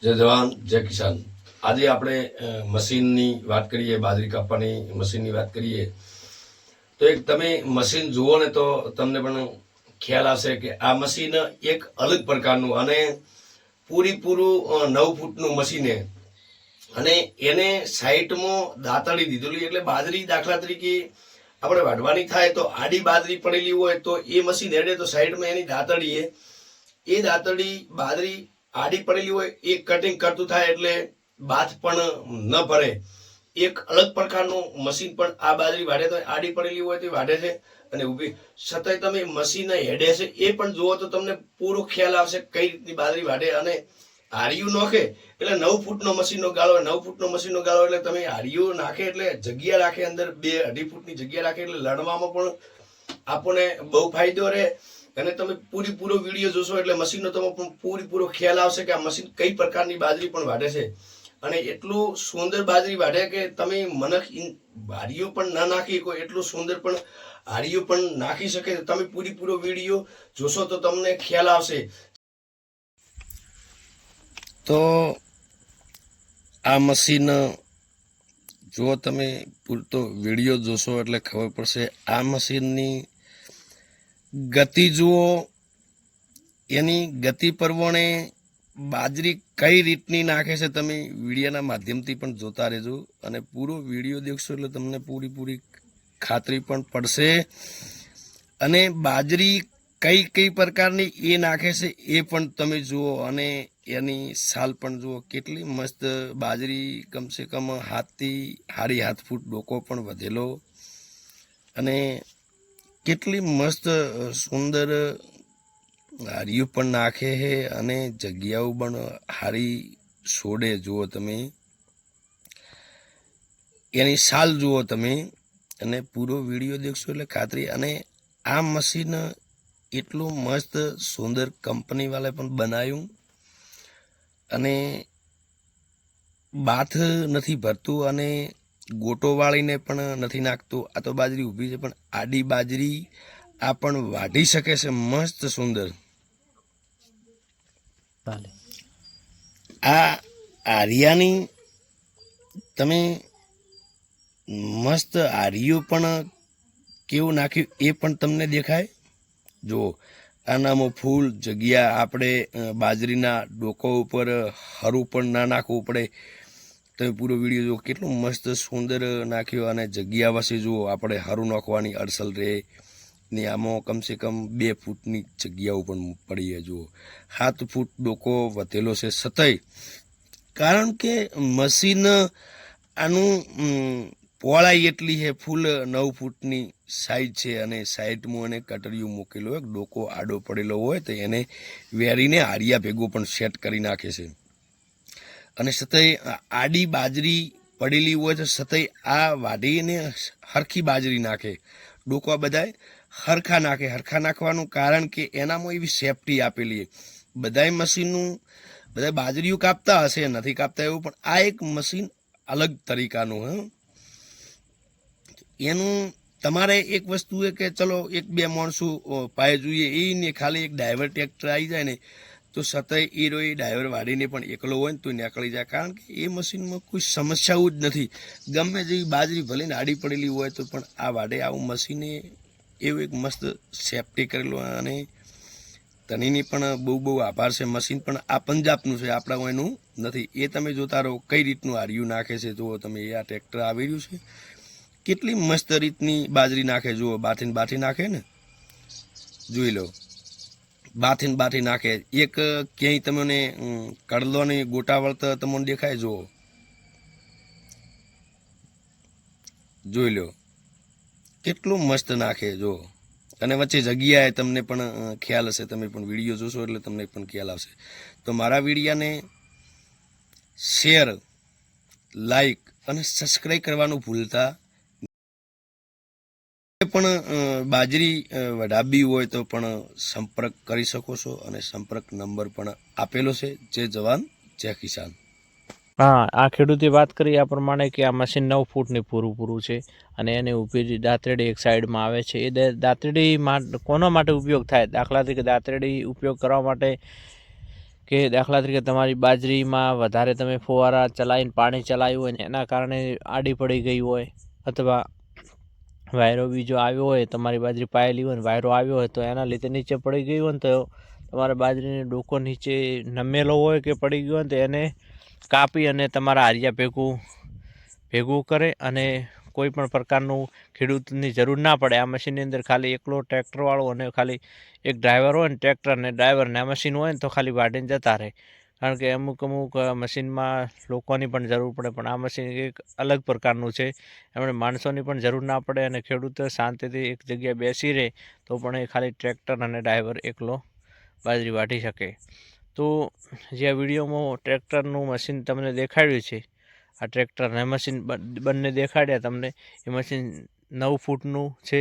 જય જવાન જય કિસાન। આજે આપણે મશીનની વાત કરીએ, બાજરી કાપવાની મશીનની વાત કરીએ તો એક તમે મશીન જુઓ ને તો તમને પણ ખ્યાલ આવશે કે આ મશીન એક અલગ પ્રકારનું અને પૂરેપૂરું 9 ફૂટનું મશીન છે અને એને સાઈડમાં દાંતડી દીધેલી, એટલે બાજરી દાખલા તરીકે આપણે વાઢવાની થાય તો આડી બાજરી પડેલી હોય તો એ મશીન હેડે તો સાઈડમાં એની દાંતડી એ દાંતડી બાજરી આડી પડેલી હોય એ કટિંગ કરતું થાય એટલે બાથ પણ ન ભરે। એક અલગ પ્રકારનું મશીન પણ આ બાજરી વાઢે તો આડી પડેલી હોય તો વાઢે છે અને ઊભી છતાંય તમે મશીન હેડે છે એ પણ જુઓ તો તમને પૂરો ખ્યાલ આવશે કઈ રીતની બાજરી વાઢે। અને હારિયું નાખે એટલે 9 ફૂટનો મશીનનો ગાળો, 9 ફૂટનો મશીનનો ગાળો એટલે તમે હારિયું નાખે એટલે જગ્યા રાખે, અંદર 2-2.5 ફૂટની જગ્યા રાખે એટલે લણવામાં પણ આપણને બહુ ફાયદો રહે। અને તમે પૂરેપૂરો વિડીયો જોશો એટલે મશીનનો તમને પણ પૂરેપૂરો ખ્યાલ આવશે કે આ મશીન કઈ પ્રકારની બાજરી પણ વાઢે છે અને એટલું સુંદર બાજરી વાઢે કે તમે મનક હારિયું પણ ના નાખી કોઈ એટલું સુંદર પણ હારિયું પણ નાખી શકે। તમે પૂરેપૂરો વિડીયો જોશો તો તમને ખ્યાલ આવશે। તો આ મશીન જો તમે પૂરતો વિડીયો જોશો એટલે ખબર પડશે। આ મશીનની ગતિ જુઓ, એની ગતિ પ્રમાણે બાજરી કઈ રીતની નાખે છે તમે વિડીયોના માધ્યમથી પણ જોતા રહેજો અને પૂરો વિડીયો દેખશો એટલે તમને પૂરી ખાતરી પણ પડશે। અને બાજરી કઈ કઈ પ્રકારની એ નાખે છે એ પણ તમે જુઓ અને એની સાલ પણ જુઓ, કેટલી મસ્ત બાજરી, કમસે કમ 7 થી 7.5 ફૂટ ડોકો પણ વધેલો અને કેટલી મસ્ત સુંદર હારિયું પણ નાખે છે અને જગ્યાઓ પણ હારી છોડે। જુઓ તમે એની સાલ જુઓ તમે અને પૂરો વિડીયો દેખશો એટલે ખાતરી। અને આ મશીન એટલું મસ્ત સુંદર કંપની વાળા પણ બનાવ્યું અને બાથ નથી ભરતું અને ગોટો વાળીને પણ નથી નાખતું। આ તો બાજરી ઊભી છે પણ આડી બાજરી આ પણ વાઢી શકે છે મસ્ત સુંદર। આ આર્યાની તમે મસ્ત હારિયું પણ કેવું નાખ્યું એ પણ તમને દેખાય। જુઓ આનામાં ફૂલ જગ્યા, આપણે બાજરીના ડોકો ઉપર હરું પણ ના નાખવું પડે। તમે પૂરો વિડીયો જુઓ કેટલું મસ્ત સુંદર નાખ્યો અને જગ્યા વસી જુઓ, આપણે હરું નાખવાની અડસલ રહે ને આમાં કમસે કમ 2 ફૂટની જગ્યાઓ પણ પડી। જુઓ 7 ફૂટ ડોકો વધેલો છે છતાંય, કારણ કે મશીન આનું પહોળાઈ એટલી છે, ફૂલ 9 ફૂટની સાઈઝ છે અને સાઈડમાં એને કટરિયું મૂકેલું હોય, ડોકો આડો પડેલો હોય તો એને વેરીને હારિયા ભેગો પણ સેટ કરી નાખે છે। અને છતાંય આડી બાજરી પડેલી હોય તો છતાંય આ વાઢીને હરખી બાજરી નાખે, ડોકા બધાય હરખા નાખે। હરખા નાખવાનું કારણ કે એનામાં એવી સેફટી આપેલી છે। બધાય મશીનનું બધા બાજરીઓ કાપતા હશે, નથી કાપતા એવું, પણ આ એક મશીન અલગ તરીકાનું હ। એનું તમારે એક વસ્તુ એ કે ચલો 1-2 માણસો પાય જોઈએ એ ને, ખાલી એક ડ્રાઈવર ટ્રેક્ટર આવી જાય ને તો છતાંય એ રોય ડ્રાઈવર વાળીને પણ એકલો હોય ને તો નીકળી જાય, કારણ કે એ મશીનમાં કોઈ સમસ્યાઓ જ નથી। ગમે જેવી બાજરી ભલે ને આડી પડેલી હોય તો પણ આ વાડે આવું મશીને એવું એક મસ્ત સેફટી કરેલું અને તનીની પણ બહુ આભાર છે। મશીન પણ આ પંજાબનું છે, આપણા એનું નથી। એ તમે જોતા રહો કઈ રીતનું હારિયું નાખે છે। જુઓ તમે આ ટ્રેક્ટર આવી રહ્યું છે, કેટલી મસ્ત રીતની બાજરી નાખે। જુઓ બાથી નાખે ને, જોઈ લો બાથી નાખે। એક ક્યાંય તમને કડલોની ગોટા વળતા તમને દેખાય, જુઓ જોઈ લો કેટલું મસ્ત નાખે। જુઓ અને વચ્ચે જગ્યાએ તમને પણ ખ્યાલ હશે, તમે પણ વિડીયો જોશો એટલે તમને પણ ખ્યાલ આવશે। તો મારા વિડીયાને શેર, લાઈક અને સબસ્ક્રાઈબ કરવાનું ભૂલતા। પણ બાજરી વઢાવવી હોય તો પણ સંપર્ક કરી શકો છો અને સંપર્ક નંબર પણ આપેલો છે। જય જવાન જય કિસાન। હા, આ ખેડૂતે વાત કરી આ પ્રમાણે કે આ મશીન 9 ફૂટની પૂરું છે અને એને ઊભી દાંતરડી એક સાઈડમાં આવે છે। એ દાંતરડી કોના માટે ઉપયોગ થાય? દાખલા તરીકે દાંતરડી ઉપયોગ કરવા માટે કે દાખલા તરીકે તમારી બાજરીમાં વધારે તમે ફુવારા ચલાવીને પાણી ચલાવ્યું હોય ને એના કારણે આડી પડી ગઈ હોય, અથવા વાયરો બીજો આવ્યો હોય, તમારી બાજરી પાયેલી હોય ને વાયરો આવ્યો હોય તો એના લીધે નીચે પડી ગઈ હોય ને તો તમારા બાજરીનો ડોકો નીચે નમેલો હોય કે પડી ગયો હોય ને તો એને કાપી અને તમારા હારિયા ભેગું કરે અને કોઈ પણ પ્રકારનું ખેડૂતની જરૂર ના પડે. આ મશીનની અંદર ખાલી એકલો ટ્રેક્ટરવાળો અને ખાલી એક ડ્રાઈવર હોય ને, ટ્રેક્ટર અને ડ્રાઈવરને આ મશીન હોય ને તો ખાલી વાઢીને જતા રહે. કારણ કે અમુક મશીનમાં લોકોની પણ જરૂર પડે, પણ આ મશીન એક અલગ પ્રકારનું છે. એમણે માણસોની પણ જરૂર ના પડે અને ખેડૂત શાંતિથી એક જગ્યાએ બેસી રહે તો પણ એ ખાલી ટ્રેક્ટર અને ડ્રાઈવર એકલો બાજરી વાઢી શકે. તો જે આ વિડીયોમાં ટ્રેક્ટરનું મશીન તમને દેખાડ્યું છે, આ ટ્રેક્ટર અને મશીન બંને દેખાડ્યા તમને, એ મશીન 9 ફૂટનું છે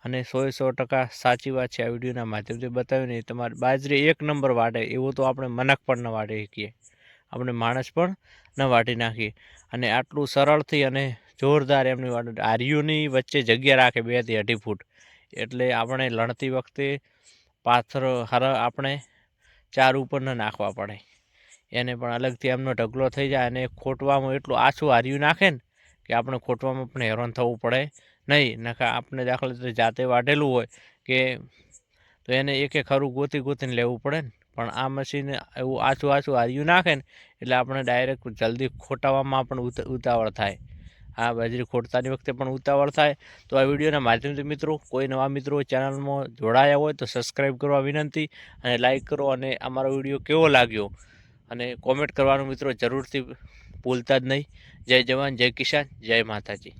અને 100% સાચી વાત છે. આ વિડીયોના માધ્યમથી બતાવ્યું ને, તમારી બાજરી એક નંબર વાઢે એવું તો આપણે મનક પણ ન વાઢી શકીએ, આપણે માણસ પણ ન વાઢી નાખીએ. અને આટલું સરળથી અને જોરદાર એમની હારીઓની વચ્ચે જગ્યા રાખે 2 થી 2.5 ફૂટ, એટલે આપણે લણતી વખતે પાથર આપણે 4 ઉપર ન નાખવા પડે. એને પણ અલગથી એમનો ઢગલો થઈ જાય અને ખોટવામાં એટલું આછું હાર્યું નાખે ને કે આપણે ખોટવામાં પણ હેરાન થવું પડે નહીં. નકા આપણે દાખલા તરીકે જાતે વાઢેલું હોય કે તો એને એક ખરું ગોતીને લેવું પડે ને, પણ આ મશીન એવું આછું હાર્યું નાખે ને એટલે આપણે ડાયરેક્ટ જલ્દી ખોટાવામાં પણ ઉતાવળ થાય. આ બાજરી ખોટતાની વખતે પણ ઉતાવળ થાય. તો આ વિડીયોના માધ્યમથી મિત્રો, કોઈ નવા મિત્રો ચેનલમાં જોડાયા હોય તો સબસ્ક્રાઈબ કરવા વિનંતી અને લાઈક કરો, અને અમારો વિડીયો કેવો લાગ્યો અને કોમેન્ટ કરવાનું મિત્રો જરૂરથી ભૂલતા જ નહીં. જય જવાન, જય કિસાન, જય માતાજી.